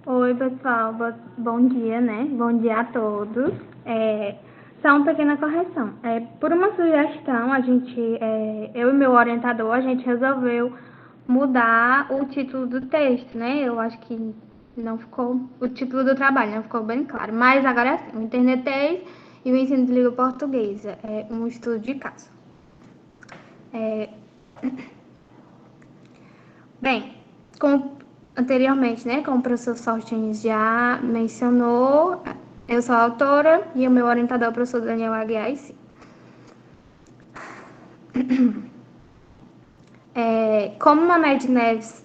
Oi, pessoal, bom dia, né? Bom dia a todos. Só uma pequena correção. Por uma sugestão, eu e meu orientador, a gente resolveu mudar o título do texto, né? Eu acho que não ficou, o título do trabalho não ficou bem claro. Mas agora é assim, o Internetês e o Ensino de Língua Portuguesa, é um estudo de caso. É, Bem, como anteriormente, né, como o professor Sortins já mencionou, eu sou a autora e o meu orientador é o professor Daniel Aguiar. Como Mamed Neves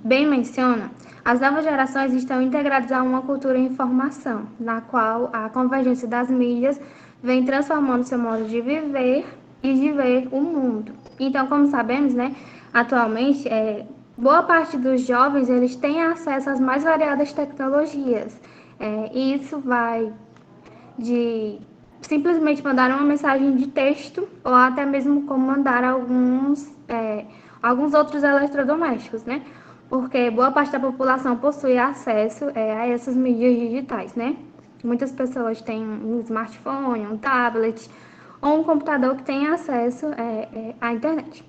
bem menciona, as novas gerações estão integradas a uma cultura em formação, na qual a convergência das mídias vem transformando seu modo de viver e de ver o mundo. Então, como sabemos, né, atualmente, boa parte dos jovens eles têm acesso às mais variadas tecnologias. E isso vai de simplesmente mandar uma mensagem de texto ou até mesmo como mandar alguns outros eletrodomésticos, né? Porque boa parte da população possui acesso a essas mídias digitais, né? Muitas pessoas têm um smartphone, um tablet ou um computador que tem acesso à internet.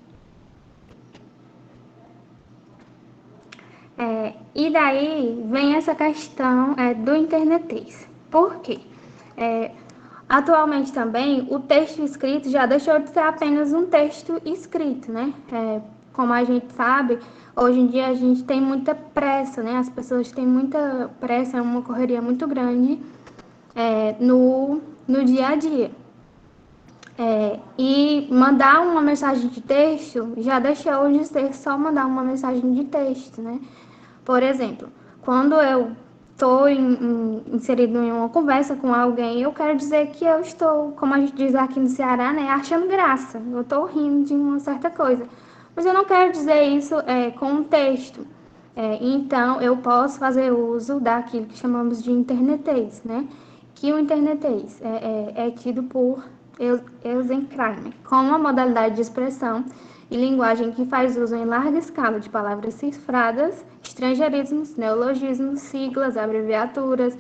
E daí vem essa questão do internetês. Por quê? É, Atualmente também o texto escrito já deixou de ser apenas um texto escrito, né? Como a gente sabe, hoje em dia a gente tem muita pressa, né? As pessoas têm muita pressa, é uma correria muito grande no dia a dia. E mandar uma mensagem de texto já deixou de ser só mandar uma mensagem de texto, né? Por exemplo, quando eu estou inserido em uma conversa com alguém, eu quero dizer que eu estou, como a gente diz aqui no Ceará, né, achando graça. Eu estou rindo de uma certa coisa. Mas eu não quero dizer isso com um texto. Então, eu posso fazer uso daquilo que chamamos de internetês, né? Que o internetês é tido por Eusenkranich como uma modalidade de expressão e linguagem que faz uso em larga escala de palavras cifradas, estrangeirismos, neologismos, siglas, abreviaturas,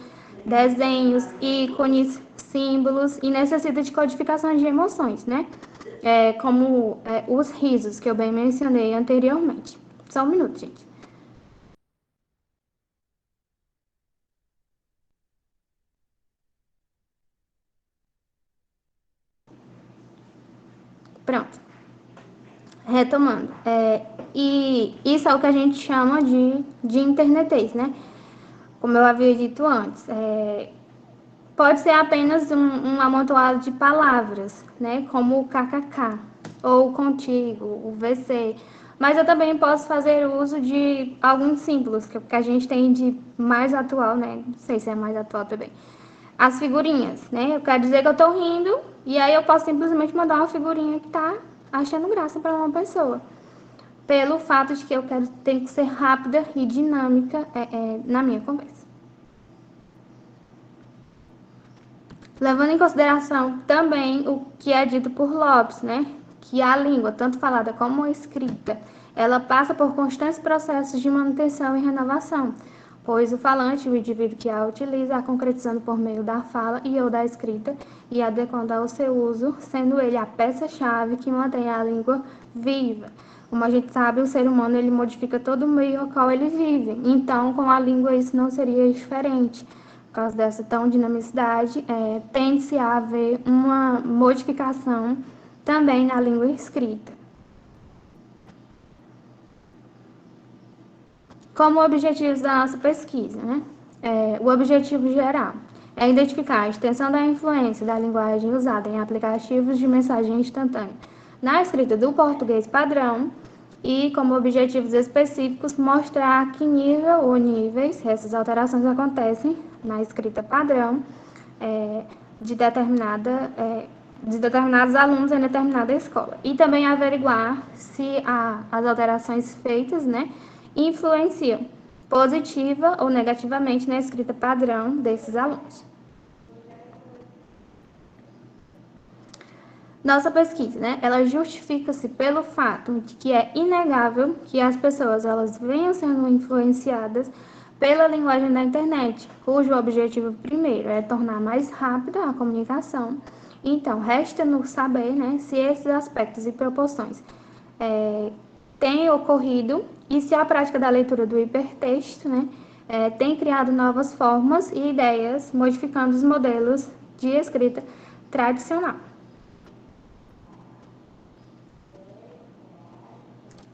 desenhos, ícones, símbolos e necessita de codificação de emoções, né? Como os risos que eu bem mencionei anteriormente. Só um minuto, gente. Pronto. Retomando. E isso é o que a gente chama de internetês, né? Como eu havia dito antes. Pode ser apenas um amontoado de palavras, né? Como o kkk, ou contigo, o VC. Mas eu também posso fazer uso de alguns símbolos que a gente tem de mais atual, né? Não sei se é mais atual também. As figurinhas, né? Eu quero dizer que eu tô rindo, e aí eu posso simplesmente mandar uma figurinha que tá achando graça para uma pessoa. Pelo fato de que eu quero ter que ser rápida e dinâmica na minha conversa. Levando em consideração também o que é dito por Lopes, né? Que a língua, tanto falada como escrita, ela passa por constantes processos de manutenção e renovação, pois o falante, o indivíduo que a utiliza, a concretizando por meio da fala e ou da escrita e adequando ao seu uso, sendo ele a peça-chave que mantém a língua viva. Como a gente sabe, o ser humano ele modifica todo o meio ao qual ele vive. Então, com a língua isso não seria diferente. Por causa dessa tão dinamicidade, tende-se a haver uma modificação também na língua escrita. Como objetivos da nossa pesquisa, né? O objetivo geral é identificar a extensão da influência da linguagem usada em aplicativos de mensagem instantânea na escrita do português padrão e, como objetivos específicos, mostrar a que nível ou níveis essas alterações acontecem na escrita padrão é, de, de determinados alunos em determinada escola. E também averiguar se as alterações feitas, né, influenciam positiva ou negativamente na escrita padrão desses alunos. Nossa pesquisa, né, ela justifica-se pelo fato de que é inegável que as pessoas elas venham sendo influenciadas pela linguagem da internet, cujo objetivo primeiro é tornar mais rápida a comunicação. Então, resta-nos saber, né, se esses aspectos e proporções têm ocorrido e se a prática da leitura do hipertexto, né, tem criado novas formas e ideias, modificando os modelos de escrita tradicional.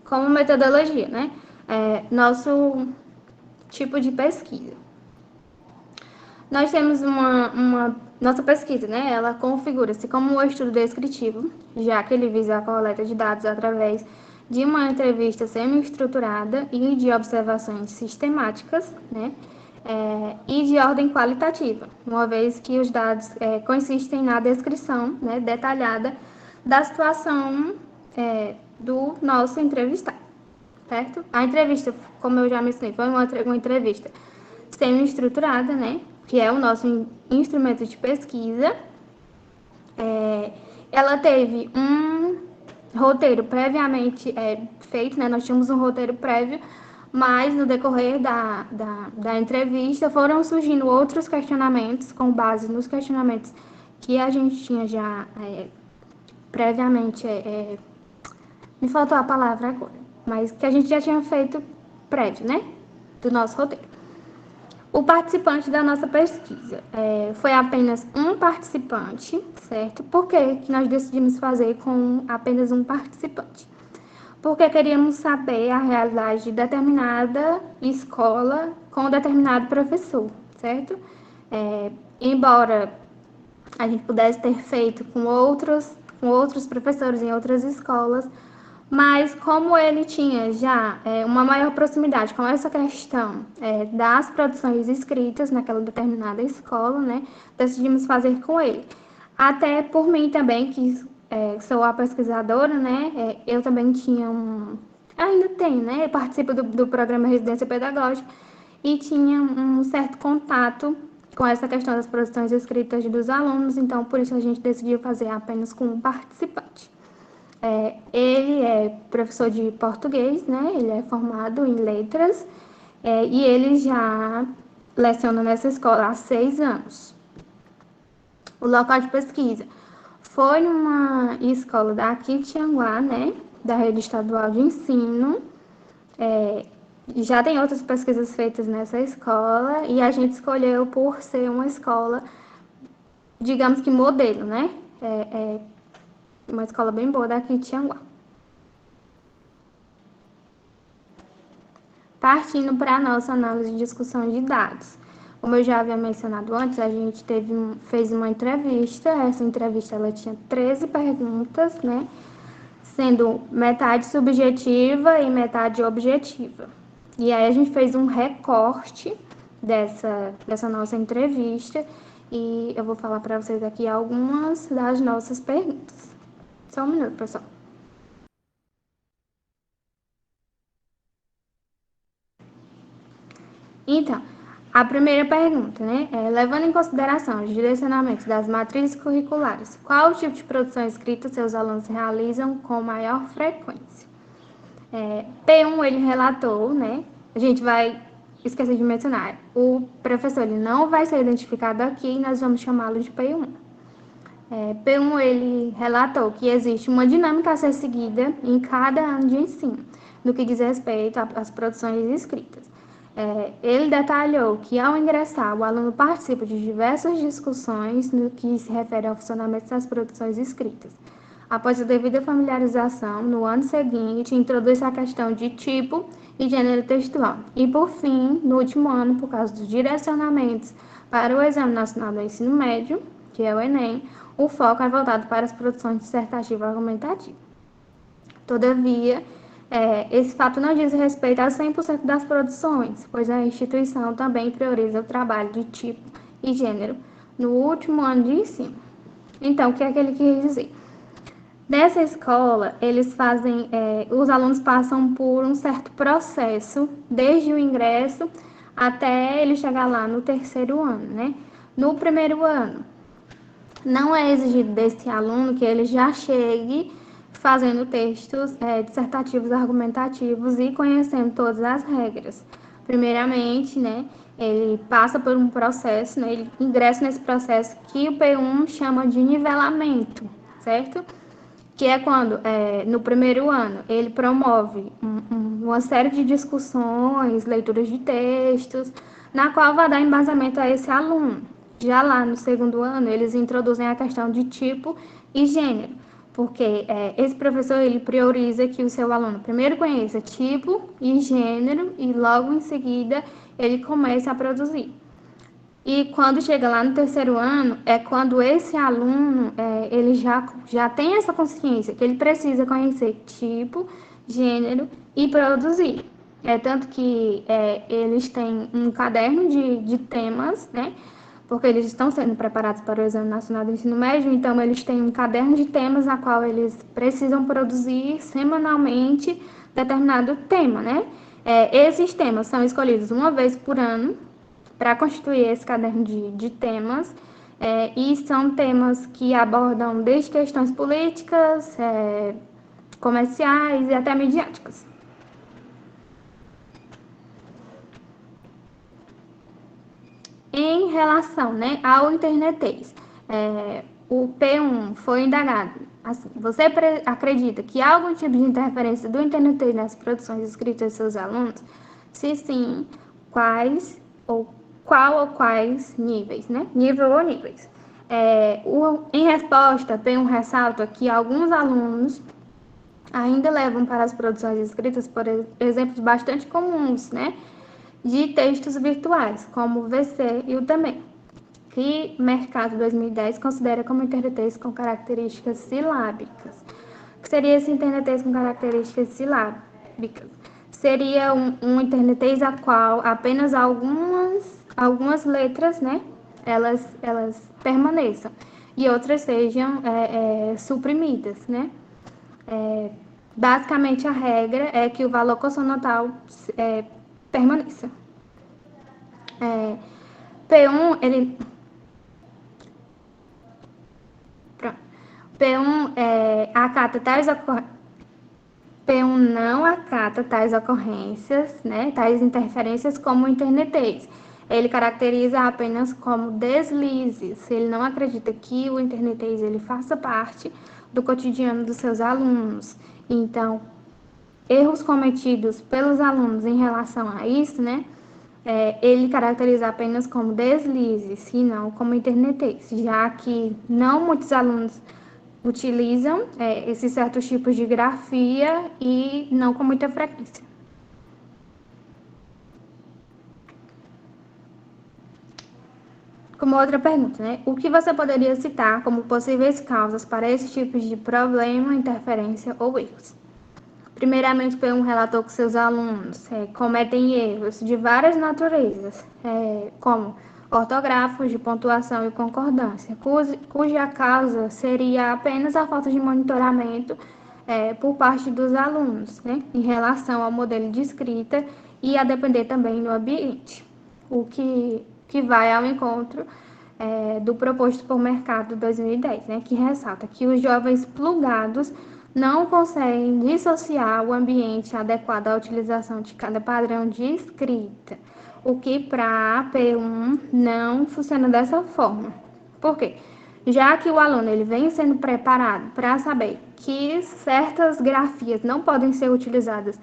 Como metodologia, né? Nosso tipo de pesquisa. Nós temos nossa pesquisa, né? Ela configura-se como um estudo descritivo, já que ele visa a coleta de dados através de uma entrevista semi-estruturada e de observações sistemáticas, né? E de ordem qualitativa, uma vez que os dados consistem na descrição, né, detalhada da situação do nosso entrevistado, certo? A entrevista, como eu já mencionei, foi uma entrevista semi-estruturada, né? Que é o nosso instrumento de pesquisa. Ela teve um roteiro previamente feito, né? Nós tínhamos um roteiro prévio, mas no decorrer da entrevista foram surgindo outros questionamentos com base nos questionamentos que a gente tinha já previamente, me faltou a palavra agora, mas que a gente já tinha feito prévio, né? Do nosso roteiro. O participante da nossa pesquisa foi apenas um participante, certo? Por que nós decidimos fazer com apenas um participante? Porque queríamos saber a realidade de determinada escola com determinado professor, certo? Embora a gente pudesse ter feito com outros professores em outras escolas, mas como ele tinha já uma maior proximidade com essa questão das produções escritas naquela determinada escola, né, decidimos fazer com ele. Até por mim também, que sou a pesquisadora, né, eu também tinha ainda tenho, né, participo do programa Residência Pedagógica e tinha um certo contato com essa questão das produções escritas dos alunos, então por isso a gente decidiu fazer apenas com um participante. Ele é professor de português, né? Ele é formado em letras e ele já leciona nessa escola há 6 anos. O local de pesquisa foi numa escola daqui de Tianguá, né? Da rede estadual de ensino. Já tem outras pesquisas feitas nessa escola e a gente escolheu por ser uma escola, digamos que modelo, né? Uma escola bem boa daqui de Tianguá. Partindo para a nossa análise de discussão de dados. Como eu já havia mencionado antes, a gente fez uma entrevista. Essa entrevista ela tinha 13 perguntas, né? Sendo metade subjetiva e metade objetiva. E aí a gente fez um recorte dessa nossa entrevista e eu vou falar para vocês aqui algumas das nossas perguntas. Só um minuto, pessoal. Então, a primeira pergunta, né? Levando em consideração os direcionamentos das matrizes curriculares, qual o tipo de produção escrita seus alunos realizam com maior frequência? P1 ele relatou, né? A gente vai esquecer de mencionar. O professor ele não vai ser identificado aqui e nós vamos chamá-lo de P1. P1 ele relatou que existe uma dinâmica a ser seguida em cada ano de ensino, no que diz respeito às produções escritas. Ele detalhou que, ao ingressar, o aluno participa de diversas discussões no que se refere ao funcionamento das produções escritas. Após a devida familiarização, no ano seguinte, introduz a questão de tipo e gênero textual. E, por fim, no último ano, por causa dos direcionamentos para o Exame Nacional do Ensino Médio, que é o Enem, o foco é voltado para as produções dissertativas argumentativas. Todavia, esse fato não diz respeito a 100% das produções, pois a instituição também prioriza o trabalho de tipo e gênero no último ano de ensino. Então, o que é que ele quis dizer? Nessa escola, os alunos passam por um certo processo, desde o ingresso até ele chegar lá no terceiro ano, né? No primeiro ano, não é exigido desse aluno que ele já chegue fazendo textos dissertativos, argumentativos e conhecendo todas as regras. Primeiramente, né, ele passa por um processo, né, ele ingressa nesse processo que o P1 chama de nivelamento, certo? Que é quando, no primeiro ano, ele promove uma série de discussões, leituras de textos, na qual vai dar embasamento a esse aluno. Já lá no segundo ano, eles introduzem a questão de tipo e gênero, porque esse professor ele prioriza que o seu aluno primeiro conheça tipo e gênero e logo em seguida ele comece a produzir. E quando chega lá no terceiro ano, é quando esse aluno ele já tem essa consciência que ele precisa conhecer tipo, gênero e produzir. É tanto que eles têm um caderno de temas, né? Porque eles estão sendo preparados para o Exame Nacional do Ensino Médio, então eles têm um caderno de temas a qual eles precisam produzir semanalmente determinado tema, né? Esses temas são escolhidos uma vez por ano para constituir esse caderno de temas, e são temas que abordam desde questões políticas, comerciais e até midiáticas. Em relação, né, ao internetês, o P1 foi indagado. Assim, você acredita que há algum tipo de interferência do internetês nas produções escritas de seus alunos? Se sim, quais ou qual ou quais níveis, né? Nível ou níveis. Em resposta, P1 ressalta que alguns alunos ainda levam para as produções escritas, por exemplos bastante comuns, né? De textos virtuais, como o VC e o também, que Mercado 2010 considera como internetês com características silábicas. O que seria esse internetês com características silábicas? Seria um internetês a qual apenas algumas letras, né, elas permaneçam e outras sejam suprimidas, né? Basicamente, a regra é que o valor consonantal permaneça. P1, ele... Pronto. P1 acata tais P1 não acata tais ocorrências, né, tais interferências como internetês. Ele caracteriza apenas como deslizes. Ele não acredita que o internetês ele faça parte do cotidiano dos seus alunos. Então, erros cometidos pelos alunos em relação a isso, né, ele caracteriza apenas como deslizes e não como internetês, já que não muitos alunos utilizam esses certos tipos de grafia e não com muita frequência. Como outra pergunta, né? O que você poderia citar como possíveis causas para esses tipos de problema, interferência ou erros? Primeiramente, P1 relatou que seus alunos cometem erros de várias naturezas, como ortográficos, de pontuação e concordância, cuja causa seria apenas a falta de monitoramento por parte dos alunos, né, em relação ao modelo de escrita e a depender também do ambiente, o que vai ao encontro do proposto por Mercado 2010, né, que ressalta que os jovens plugados não conseguem dissociar o ambiente adequado à utilização de cada padrão de escrita, o que para a P1 não funciona dessa forma. Por quê? Já que o aluno ele vem sendo preparado para saber que certas grafias não podem ser utilizadas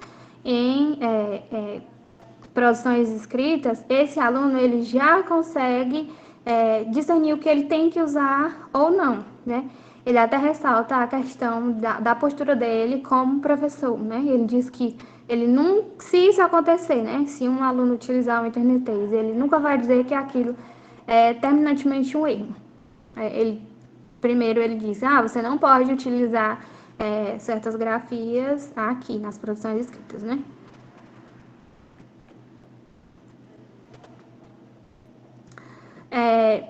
em produções escritas, esse aluno ele já consegue discernir o que ele tem que usar ou não, né? Ele até ressalta a questão da postura dele como professor, né? Ele diz que ele não, se isso acontecer, né? Se um aluno utilizar o internetês, ele nunca vai dizer que aquilo é terminantemente um erro. Primeiro ele diz, você não pode utilizar certas grafias aqui nas produções escritas, né?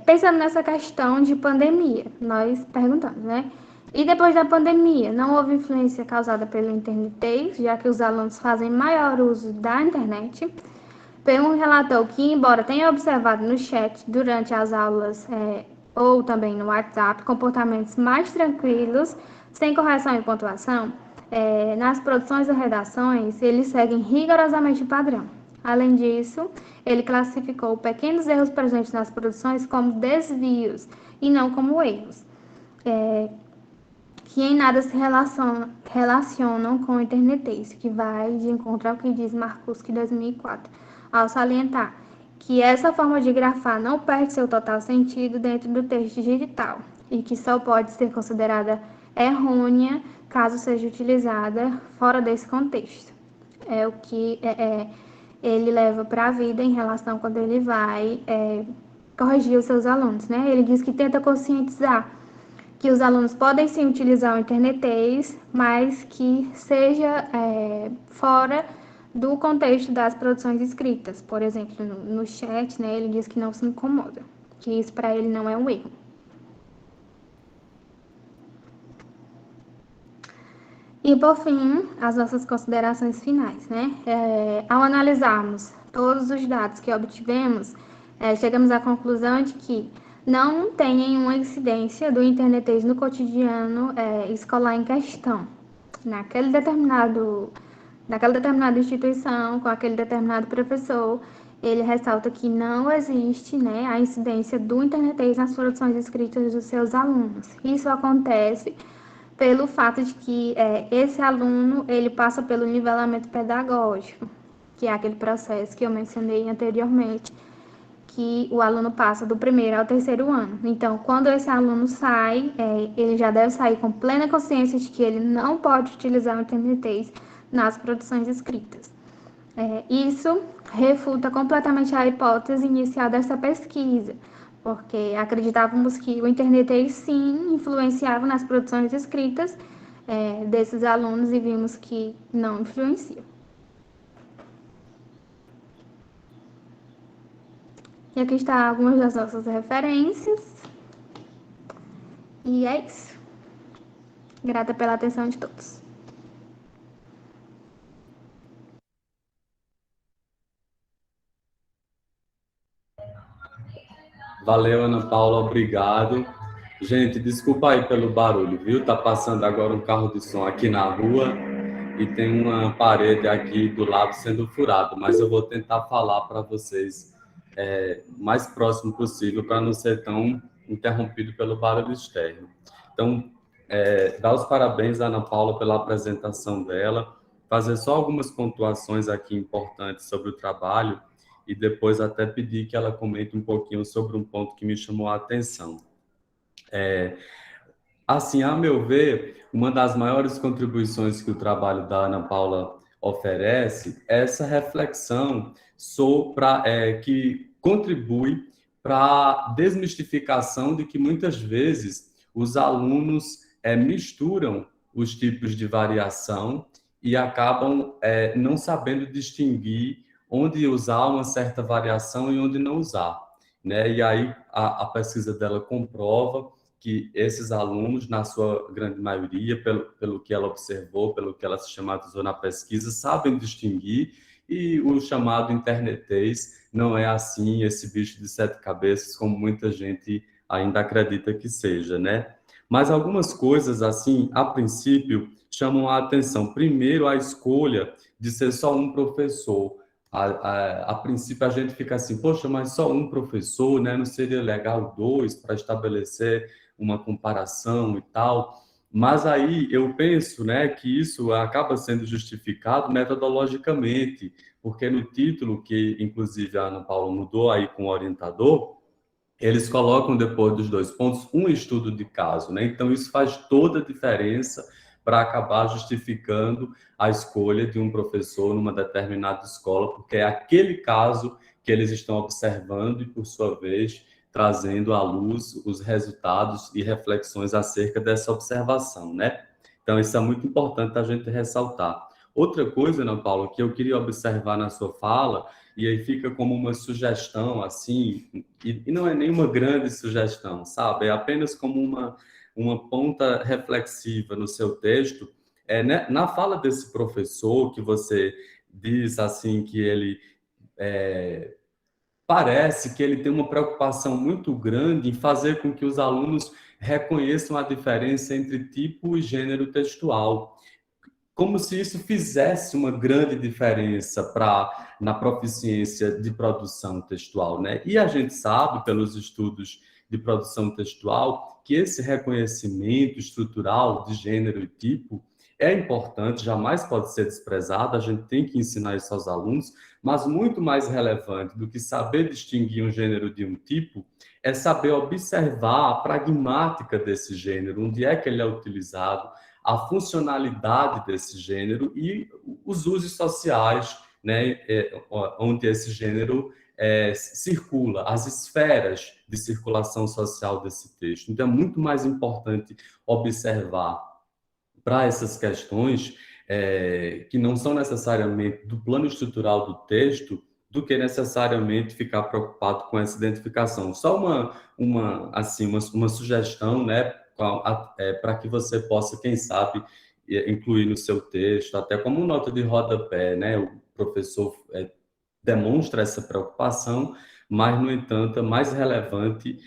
Pensando nessa questão de pandemia, nós perguntamos, né? E depois da pandemia, não houve influência causada pelo internetês, já que os alunos fazem maior uso da internet. P1 relatou que, embora tenha observado no chat durante as aulas ou também no WhatsApp comportamentos mais tranquilos, sem correção e pontuação, nas produções ou redações, eles seguem rigorosamente o padrão. Além disso, ele classificou pequenos erros presentes nas produções como desvios e não como erros, que em nada se relacionam com o internetês, que vai de encontro ao que diz Marcuski 2004, ao salientar que essa forma de grafar não perde seu total sentido dentro do texto digital e que só pode ser considerada errônea caso seja utilizada fora desse contexto. É o que ele leva para a vida em relação quando ele vai corrigir os seus alunos, né? Ele diz que tenta conscientizar que os alunos podem sim utilizar o internetês, mas que seja fora do contexto das produções escritas. Por exemplo, no chat, né, ele diz que não se incomoda, que isso para ele não é um erro. E por fim, as nossas considerações finais, né? Ao analisarmos todos os dados que obtivemos, chegamos à conclusão de que não tem nenhuma incidência do internetês no cotidiano escolar em questão. Naquela determinada instituição, com aquele determinado professor, ele ressalta que não existe, né, a incidência do internetês nas produções escritas dos seus alunos. Isso acontece pelo fato de que esse aluno ele passa pelo nivelamento pedagógico, que é aquele processo que eu mencionei anteriormente, que o aluno passa do primeiro ao terceiro ano. Então, quando esse aluno sai, ele já deve sair com plena consciência de que ele não pode utilizar o TNTs nas produções escritas. Isso refuta completamente a hipótese inicial dessa pesquisa, porque acreditávamos que o internet sim influenciava nas produções escritas desses alunos e vimos que não influencia. E aqui está algumas das nossas referências. E é isso. Grata pela atenção de todos. Valeu, Ana Paula, obrigado. Gente, desculpa aí pelo barulho, viu? Tá passando agora um carro de som aqui na rua e tem uma parede aqui do lado sendo furada, mas eu vou tentar falar para vocês mais próximo possível para não ser tão interrompido pelo barulho externo. Então, dar os parabéns à Ana Paula pela apresentação dela, fazer só algumas pontuações aqui importantes sobre o trabalho e depois até pedir que ela comente um pouquinho sobre um ponto que me chamou a atenção. Assim, a meu ver, uma das maiores contribuições que o trabalho da Ana Paula oferece é essa reflexão que contribui para a desmistificação de que muitas vezes os alunos misturam os tipos de variação e acabam não sabendo distinguir onde usar uma certa variação e onde não usar, né? E aí a pesquisa dela comprova que esses alunos, na sua grande maioria, pelo que ela observou, pelo que ela se sistematizou na pesquisa, sabem distinguir, e o chamado internetês não é assim, esse bicho de sete cabeças, como muita gente ainda acredita que seja, né? Mas algumas coisas, assim, a princípio, chamam a atenção. Primeiro, a escolha de ser só um professor. A princípio, a gente fica assim, poxa, mas só um professor, né? Não seria legal dois para estabelecer uma comparação e tal, mas aí eu penso, né, que isso acaba sendo justificado metodologicamente, porque no título que inclusive a Ana Paula mudou aí com o orientador, eles colocam depois dos dois pontos um estudo de caso, né? Então isso faz toda a diferença para acabar justificando a escolha de um professor numa determinada escola, porque é aquele caso que eles estão observando e, por sua vez, trazendo à luz os resultados e reflexões acerca dessa observação, né? Então, isso é muito importante a gente ressaltar. Outra coisa, Ana Paula, que eu queria observar na sua fala, e aí fica como uma sugestão, assim, e não é nenhuma grande sugestão, sabe? É apenas como uma ponta reflexiva no seu texto. Né? Na fala desse professor, que você diz, assim, que ele parece que ele tem uma preocupação muito grande em fazer com que os alunos reconheçam a diferença entre tipo e gênero textual. como se isso fizesse uma grande diferença na proficiência de produção textual, né? E a gente sabe, pelos estudos de produção textual, que esse reconhecimento estrutural de gênero e tipo é importante, jamais pode ser desprezado, a gente tem que ensinar isso aos alunos, mas muito mais relevante do que saber distinguir um gênero de um tipo é saber observar a pragmática desse gênero, onde é que ele é utilizado, a funcionalidade desse gênero e os usos sociais, né, onde esse gênero circula, as esferas de circulação social desse texto. Então, é muito mais importante observar para essas questões que não são necessariamente do plano estrutural do texto, do que necessariamente ficar preocupado com essa identificação. Só uma sugestão, né, para que você possa, quem sabe, incluir no seu texto, até como nota de rodapé, né? O professor demonstra essa preocupação, mas, no entanto, é mais relevante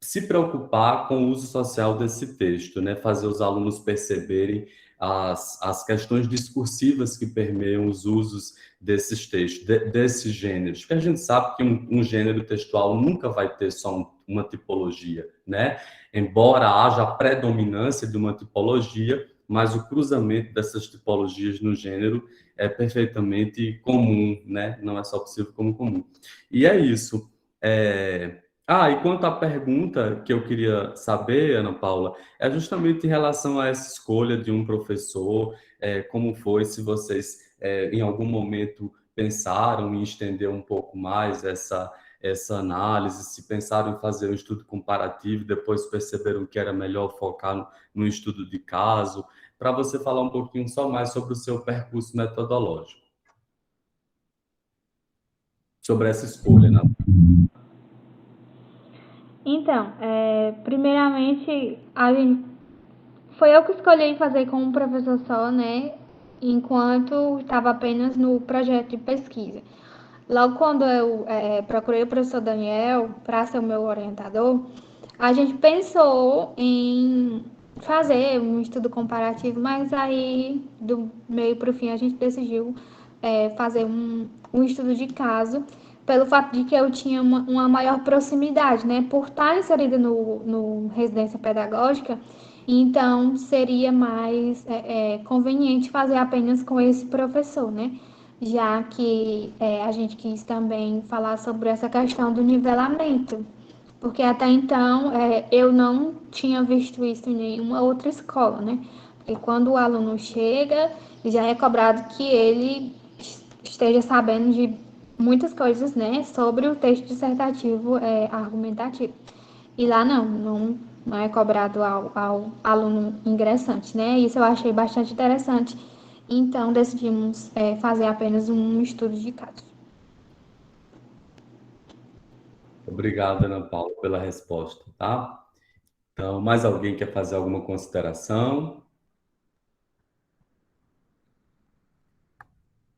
se preocupar com o uso social desse texto, né? Fazer os alunos perceberem as questões discursivas que permeiam os usos desses textos, desses gêneros. Porque a gente sabe que um gênero textual nunca vai ter só uma tipologia, né? Embora haja a predominância de uma tipologia, mas o cruzamento dessas tipologias no gênero é perfeitamente comum, né? Não é só possível como comum. E é isso. E quanto à pergunta que eu queria saber, Ana Paula, é justamente em relação a essa escolha de um professor, como foi, se vocês em algum momento pensaram em estender um pouco mais essa análise, se pensaram em fazer um estudo comparativo, depois perceberam que era melhor focar no estudo de caso, para você falar um pouquinho só mais sobre o seu percurso metodológico, sobre essa escolha, né? Então, primeiramente, foi eu que escolhi fazer com um professor só, né? Enquanto estava apenas no projeto de pesquisa. Logo quando eu procurei o professor Daniel para ser o meu orientador, a gente pensou em fazer um estudo comparativo, mas aí, do meio para o fim, a gente decidiu fazer um estudo de caso, pelo fato de que eu tinha uma maior proximidade, né? Por estar inserida no residência pedagógica, então seria mais conveniente fazer apenas com esse professor, né? Já que a gente quis também falar sobre essa questão do nivelamento, porque até então eu não tinha visto isso em nenhuma outra escola, né? Porque quando o aluno chega, já é cobrado que ele esteja sabendo de muitas coisas, né, sobre o texto dissertativo argumentativo. E lá não é cobrado ao aluno ingressante, né? Isso eu achei bastante interessante. Então decidimos fazer apenas um estudo de caso. Obrigado, Ana Paula, pela resposta, tá? Então, mais alguém quer fazer alguma consideração?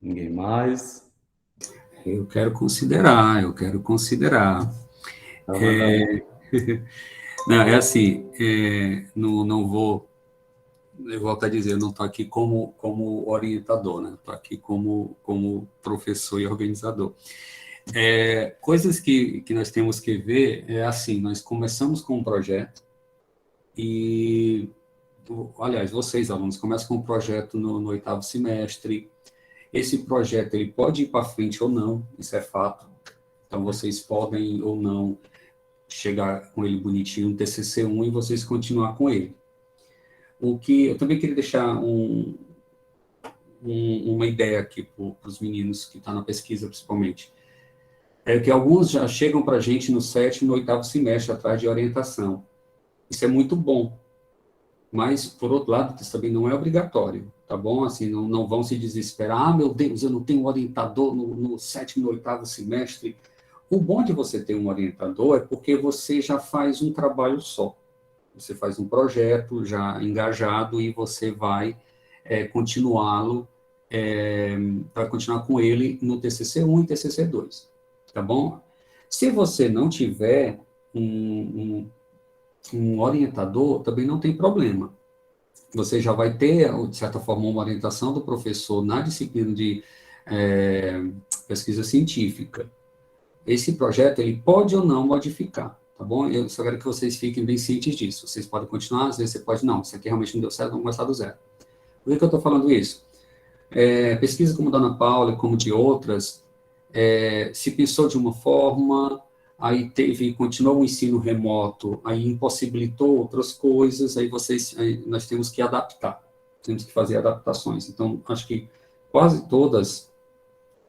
Ninguém mais? Eu quero considerar. Então, manda aí. Não, é assim, não vou, eu volto a dizer, eu não estou aqui como orientador, né? Estou aqui como professor e organizador. Coisas que nós temos que ver é assim, nós começamos com um projeto e, aliás, vocês, alunos, começam com um projeto no 8º semestre. Esse projeto ele pode ir para frente ou não, isso é fato. Então, vocês podem ou não chegar com ele bonitinho no TCC1 e vocês continuar com ele. O que eu também queria deixar uma ideia aqui para os meninos que estão na pesquisa, principalmente, é que alguns já chegam para a gente no 7º e no 8º semestre, atrás de orientação. Isso é muito bom, mas, por outro lado, isso também não é obrigatório, tá bom? Assim, não vão se desesperar, meu Deus, eu não tenho orientador no 7º e no 8º semestre. O bom de você ter um orientador é porque você já faz um trabalho só. Você faz um projeto já engajado e você vai continuá-lo, para continuar com ele no TCC1 e TCC2, tá bom? Se você não tiver um orientador, também não tem problema. você já vai ter, de certa forma, uma orientação do professor na disciplina de pesquisa científica. Esse projeto, ele pode ou não modificar, tá bom? Eu só quero que vocês fiquem bem cientes disso. Vocês podem continuar, às vezes você pode, não, isso aqui realmente não deu certo, vamos começar do zero. Por que eu estou falando isso? Pesquisa como da Ana Paula e como de outras, se pensou de uma forma, aí continuou o ensino remoto, aí impossibilitou outras coisas, aí nós temos que adaptar, temos que fazer adaptações. Então, acho que quase todas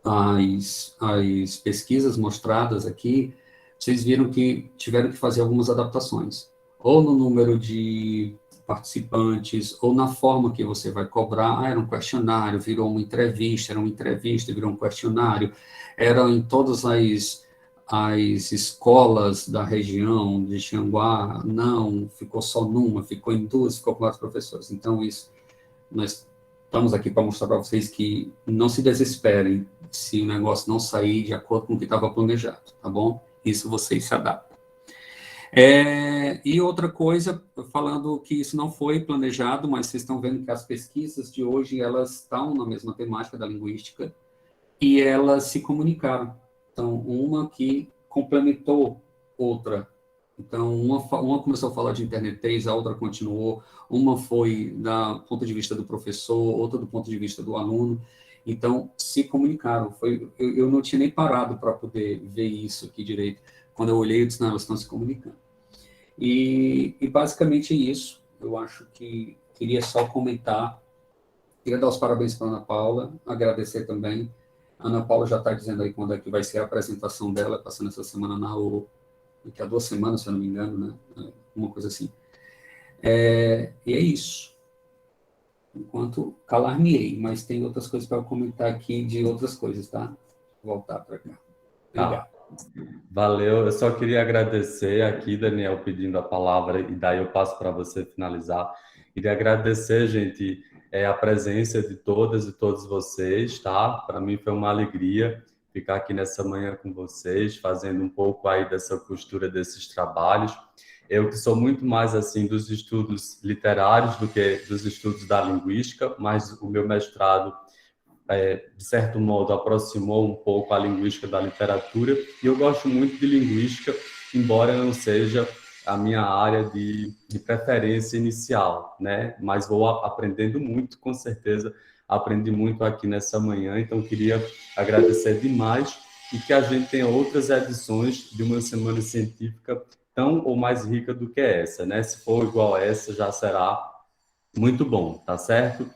as pesquisas mostradas aqui, vocês viram que tiveram que fazer algumas adaptações, ou no número de participantes, ou na forma que você vai cobrar. Era um questionário, virou uma entrevista, virou um questionário, era em todas as escolas da região de Xanguá, não, ficou só numa, ficou em duas, ficou com vários professores. Então, isso, nós estamos aqui para mostrar para vocês que não se desesperem se o negócio não sair de acordo com o que estava planejado, tá bom? Isso vocês se adaptam. E outra coisa, falando que isso não foi planejado, mas vocês estão vendo que as pesquisas de hoje, elas estão na mesma temática da linguística, e elas se comunicaram. Então, uma que complementou outra. Então, uma começou a falar de internetês, a outra continuou. Uma foi do ponto de vista do professor, outra do ponto de vista do aluno. Então, se comunicaram. Eu não tinha nem parado para poder ver isso aqui direito. Quando eu olhei, eu disse, não, elas estão se comunicando. E basicamente é isso. Eu acho que queria só comentar. Queria dar os parabéns para a Ana Paula, agradecer também. A Ana Paula já está dizendo aí quando é que vai ser a apresentação dela, passando essa semana daqui a 2 semanas, se eu não me engano, né? Uma coisa assim. E é isso. Enquanto calar-me-ei, mas tem outras coisas para eu comentar aqui de outras coisas, tá? Vou voltar para cá. Obrigado. Tá. Valeu, eu só queria agradecer aqui, Daniel, pedindo a palavra, e daí eu passo para você finalizar. Queria agradecer, gente, a presença de todas e todos vocês, tá? Para mim foi uma alegria ficar aqui nessa manhã com vocês, fazendo um pouco aí dessa costura desses trabalhos. Eu que sou muito mais, assim, dos estudos literários do que dos estudos da linguística, mas o meu mestrado de certo modo, aproximou um pouco a linguística da literatura, e eu gosto muito de linguística, embora não seja a minha área de preferência inicial, né? Mas vou aprendendo muito, com certeza, aprendi muito aqui nessa manhã, então queria agradecer demais e que a gente tenha outras edições de uma semana científica tão ou mais rica do que essa, né? Se for igual a essa, já será muito bom, tá certo?